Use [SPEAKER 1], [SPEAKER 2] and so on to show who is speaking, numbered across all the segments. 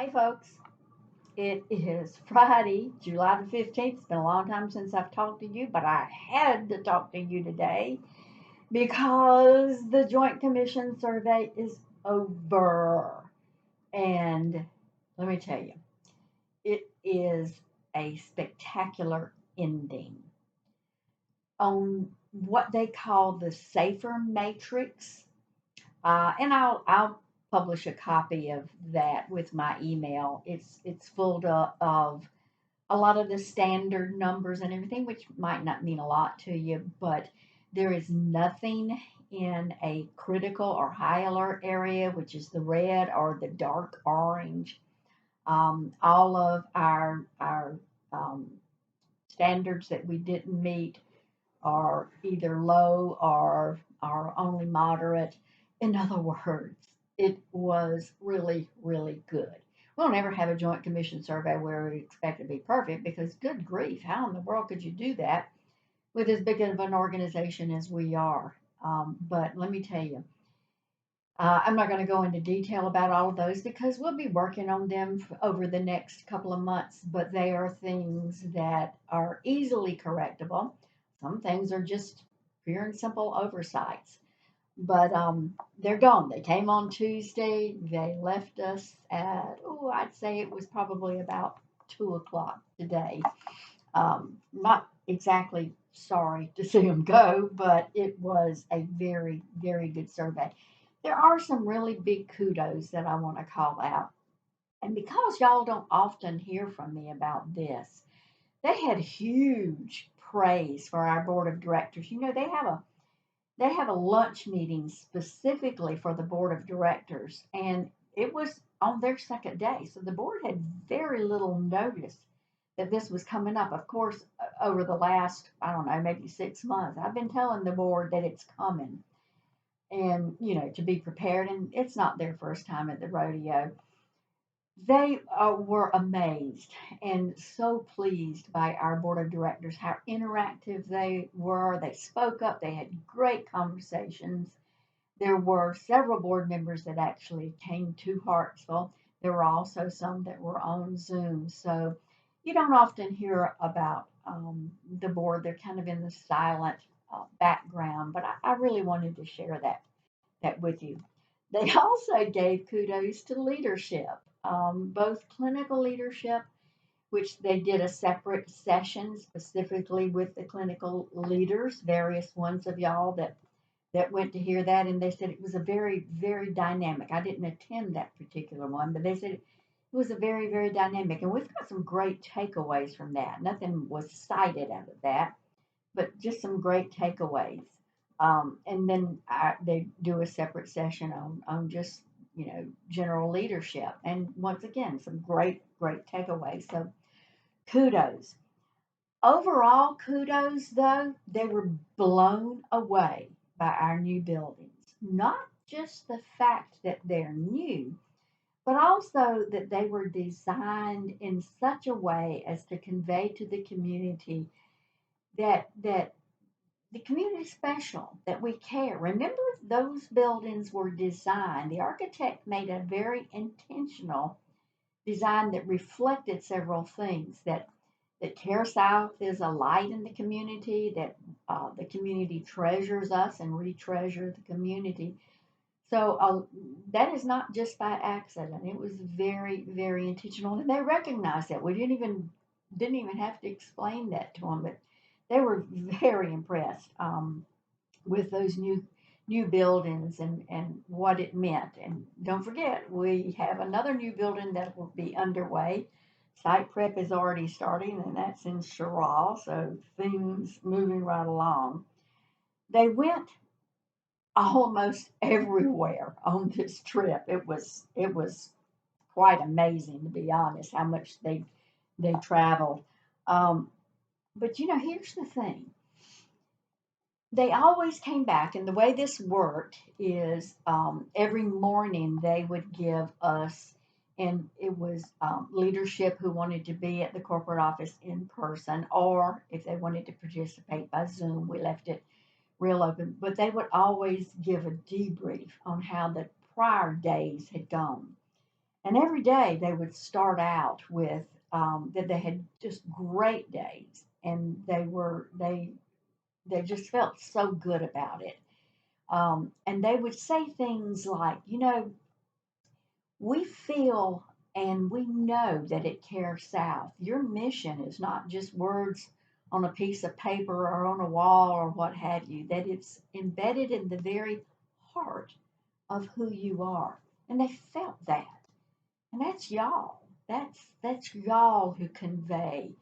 [SPEAKER 1] Hey folks, it is Friday, July the 15th. It's been a long time since I've talked to you, but I had to talk to you today because the Joint Commission survey is over. And let me tell you, it is a spectacular ending on what they call the SAFER matrix. And I'll publish a copy of that with my email. It's full of a lot of the standard numbers and everything, which might not mean a lot to you, but there is nothing in a critical or high alert area, which is the red or the dark orange. All of our standards that we didn't meet are either low or are only moderate. In other words, it was really, really good. We'll never have a joint commission survey where we expect it to be perfect because, good grief, how in the world could you do that with as big of an organization as we are? But let me tell you, I'm not going to go into detail about all of those because we'll be working on them over the next couple of months, but they are things that are easily correctable. Some things are just pure and simple oversights, but they're gone. They came on Tuesday. They left us at, oh, I'd say it was probably about 2 o'clock today. Not exactly sorry to see them go, but it was a very, very good survey. There are some really big kudos that I want to call out. And because y'all don't often hear from me about this, they had huge praise for our board of directors. You know, they have a lunch meeting specifically for the board of directors, and it was on their second day. So the board had very little notice that this was coming up. Of course, over the last, I don't know, maybe 6 months, I've been telling the board that it's coming and, to be prepared. And it's not their first time at the rodeo. They were amazed and so pleased by our board of directors, how interactive they were. They spoke up, they had great conversations. There were several board members that actually came to Hartsville. There were also some that were on Zoom. So you don't often hear about the board. They're kind of in the silent background, but I really wanted to share that with you. They also gave kudos to leadership, both clinical leadership, which they did a separate session specifically with the clinical leaders, various ones of y'all that went to hear that, and they said it was a very, very dynamic. I didn't attend that particular one, but they said it was a very, very dynamic, and we've got some great takeaways from that. Nothing was cited out of that, but just some great takeaways. And then they do a separate session on just general leadership, and once again some great, great takeaways. So kudos. Overall, kudos though, they were blown away by our new buildings. Not just the fact that they're new, but also that they were designed in such a way as to convey to the community that the community is special, that we care. Remember, those buildings were designed, the architect made a very intentional design that reflected several things, that Care South is a light in the community, that the community treasures us and retreasure the community. So that is not just by accident. It was very, very intentional, and they recognized that. We didn't even have to explain that to them, but they were very impressed with those new buildings and what it meant. And don't forget, we have another new building that will be underway. Site prep is already starting, and that's in Sherrall, so things moving right along. They went almost everywhere on this trip. It was quite amazing, to be honest, how much they traveled. Um, but here's the thing: they always came back, and the way this worked is every morning they would give us, and it was leadership who wanted to be at the corporate office in person, or if they wanted to participate by Zoom, we left it real open. But they would always give a debrief on how the prior days had gone. And every day they would start out with that they had just great days, and they just felt so good about it. And they would say things like, we feel and we know that at Care South, your mission is not just words on a piece of paper or on a wall or what have you, that it's embedded in the very heart of who you are. And they felt that. And that's y'all. That's y'all who convey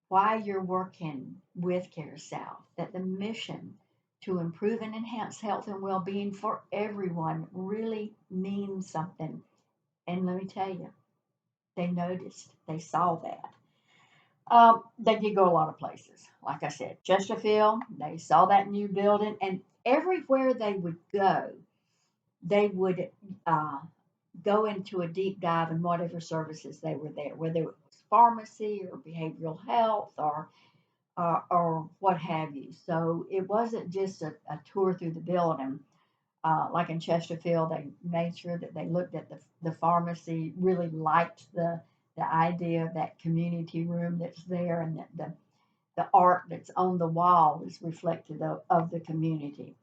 [SPEAKER 1] why you're working with Care South, that the mission to improve and enhance health and well-being for everyone really means something. And let me tell you, they noticed, they saw that. They did go a lot of places. Like I said, Chesterfield, they saw that new building, and everywhere they would go, they would uh, go into a deep dive in whatever services they were there, whether it was pharmacy or behavioral health or what have you. So it wasn't just a tour through the building. Like in Chesterfield, they made sure that they looked at the pharmacy, really liked the idea of that community room that's there, and that the art that's on the wall is reflective of the community.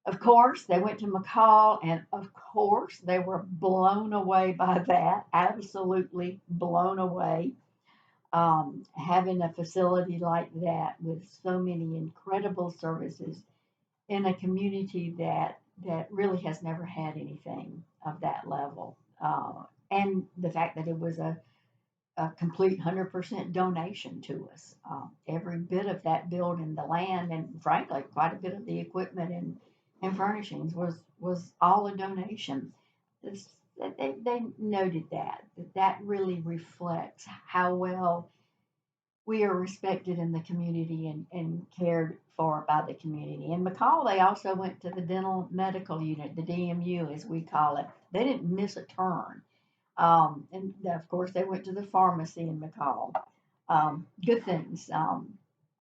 [SPEAKER 1] Of course, they went to McCall, and of course, they were blown away by that, absolutely blown away. Having a facility like that with so many incredible services in a community that really has never had anything of that level, and the fact that it was a complete 100% donation to us. Every bit of that building, the land, and frankly, quite a bit of the equipment and furnishings was all a donation. This, they noted that really reflects how well we are respected in the community and cared for by the community. In McCall, they also went to the dental medical unit, the DMU as we call it. They didn't miss a turn. And of course, they went to the pharmacy in McCall. Good things.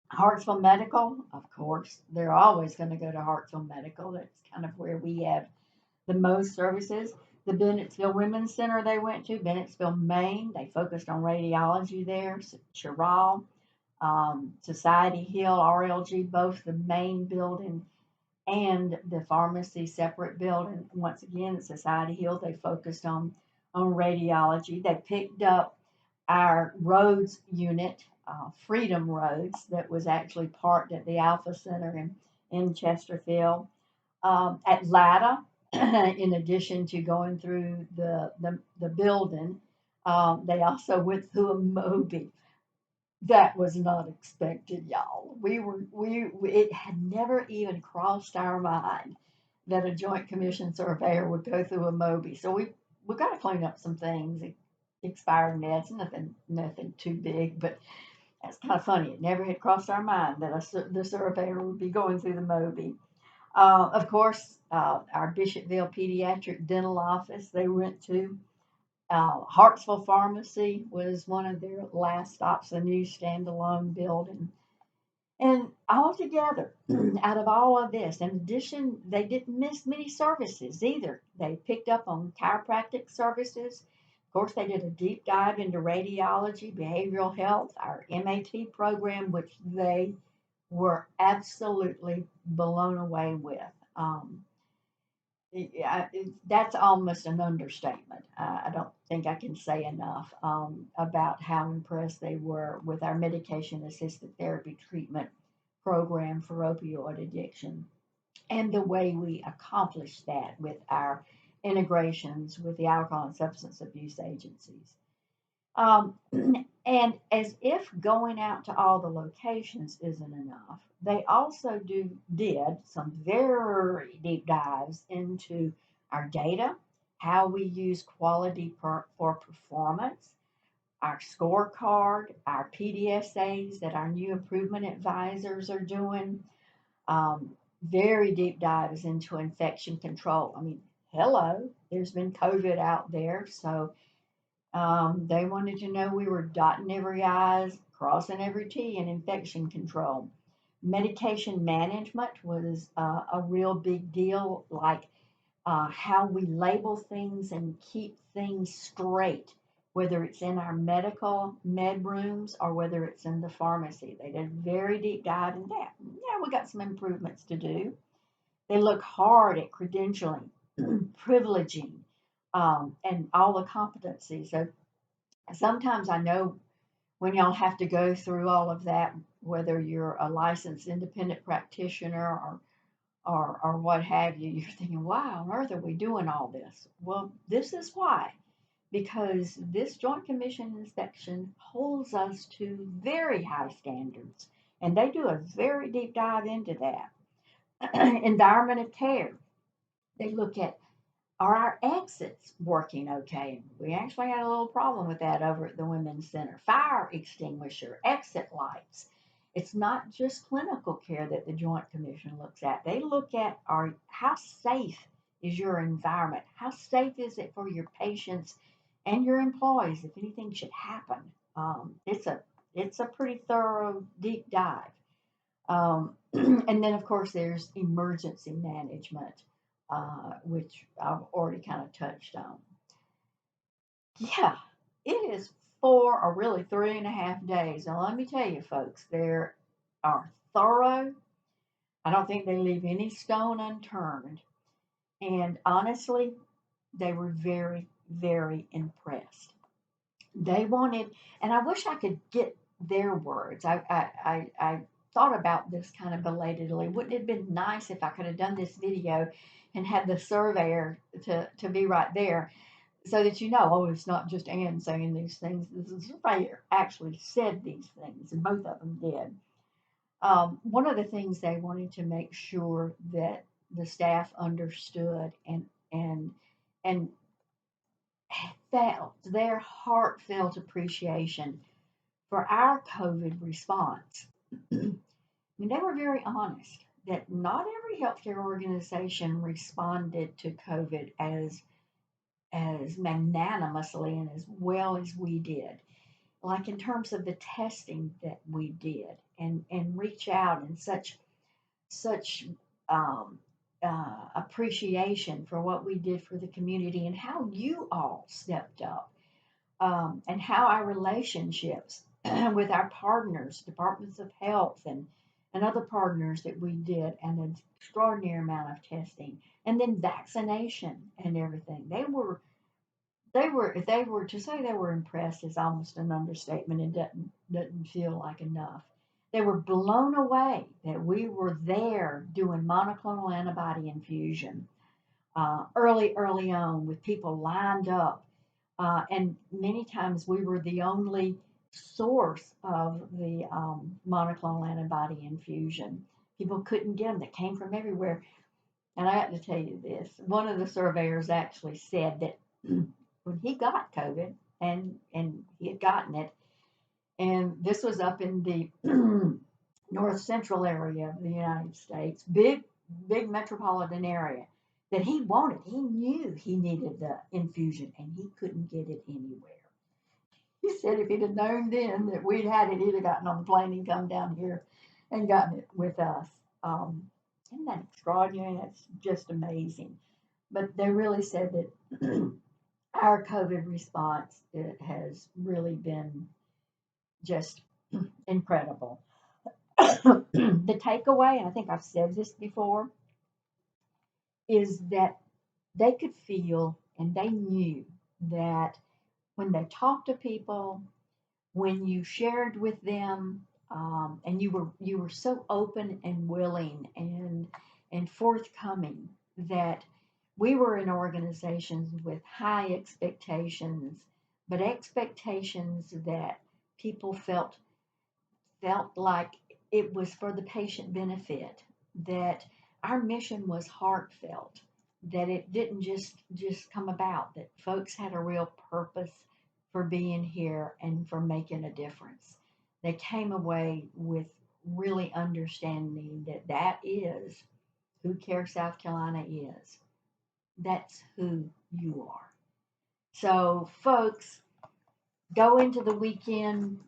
[SPEAKER 1] Hartsville Medical, of course, they're always going to go to Hartsville Medical. That's kind of where we have the most services. The Bennettsville Women's Center they went to, Bennettsville, Maine, they focused on radiology there. Chirral, Society Hill, RLG, both the main building and the pharmacy separate building. Once again, at Society Hill, they focused on radiology. They picked up our roads unit, Freedom Roads, that was actually parked at the Alpha Center in Chesterfield. Atlanta, in addition to going through the building, they also went through a Moby. That was not expected, y'all. It had never even crossed our mind that a Joint Commission surveyor would go through a Moby. So we got to clean up some things, expired meds, nothing too big, but that's kind of funny. It never had crossed our mind that the surveyor would be going through the Moby. Of course, our Bishopville Pediatric Dental Office they went to. Hartsville Pharmacy was one of their last stops, a new standalone building. And altogether, out of all of this, in addition, they didn't miss many services either. They picked up on chiropractic services. Of course, they did a deep dive into radiology, behavioral health, our MAT program, which they were absolutely blown away with. That's almost an understatement. I don't think I can say enough about how impressed they were with our medication assisted therapy treatment program for opioid addiction and the way we accomplish that with our integrations with the alcohol and substance abuse agencies. Um, and as if going out to all the locations isn't enough, they also did some very deep dives into our data, how we use quality for performance, our scorecard, our PDSAs that our new improvement advisors are doing, very deep dives into infection control. I mean, hello, there's been COVID out there, so they wanted to know we were dotting every I's, crossing every T in infection control. Medication management was a real big deal, like how we label things and keep things straight, whether it's in our medical med rooms or whether it's in the pharmacy. They did a very deep dive in that. Yeah, we got some improvements to do. They look hard at credentialing, privileging, and all the competencies. So sometimes I know when y'all have to go through all of that, whether you're a licensed independent practitioner or what have you, you're thinking, why on earth are we doing all this? Well, this is why. Because this Joint Commission inspection holds us to very high standards, and they do a very deep dive into that. Environment of care. They look at, are our exits working okay? We actually had a little problem with that over at the Women's Center. Fire extinguisher, exit lights. It's not just clinical care that the Joint Commission looks at. They look at how safe is your environment? How safe is it for your patients and your employees if anything should happen? It's a pretty thorough deep dive. And then, of course, there's emergency management, which I've already kind of touched on. Yeah, it is 3.5 days. Now, let me tell you, folks, they are thorough. I don't think they leave any stone unturned. And honestly, they were very, very impressed. They wanted, and I wish I could get their words. I thought about this kind of belatedly. Wouldn't it have been nice if I could have done this video and had the surveyor to be right there so that oh, it's not just Ann saying these things. The surveyor actually said these things, and both of them did. One of the things they wanted to make sure that the staff understood and and felt their heartfelt appreciation for our COVID response. I mean, they were very honest that not every healthcare organization responded to COVID as magnanimously and as well as we did. Like in terms of the testing that we did and reach out in such um, appreciation for what we did for the community and how you all stepped up, and how our relationships with our partners, departments of health, and other partners that we did an extraordinary amount of testing, and then vaccination and everything. If they were to say they were impressed is almost an understatement. It doesn't feel like enough. They were blown away that we were there doing monoclonal antibody infusion early on with people lined up. And many times we were the only source of the monoclonal antibody infusion. People couldn't get them, that came from everywhere. And I have to tell you this, one of the surveyors actually said that when he got COVID, and he had gotten it, and this was up in the north central area of the United States, big metropolitan area, that he wanted. He knew he needed the infusion, and he couldn't get it anywhere. He said if he'd have known then that we'd had it, he'd have gotten on the plane and come down here and gotten it with us. Isn't that extraordinary? That's just amazing. But they really said that our COVID response, it has really been just incredible. The takeaway, and I think I've said this before, is that they could feel and they knew that when they talked to people, when you shared with them, and you were so open and willing and forthcoming, that we were in organizations with high expectations, but expectations that people felt like it was for the patient benefit, that our mission was heartfelt, that it didn't just come about, that folks had a real purpose for being here and for making a difference. They came away with really understanding that that is who Care South Carolina is. That's who you are. So, folks, go into the weekend.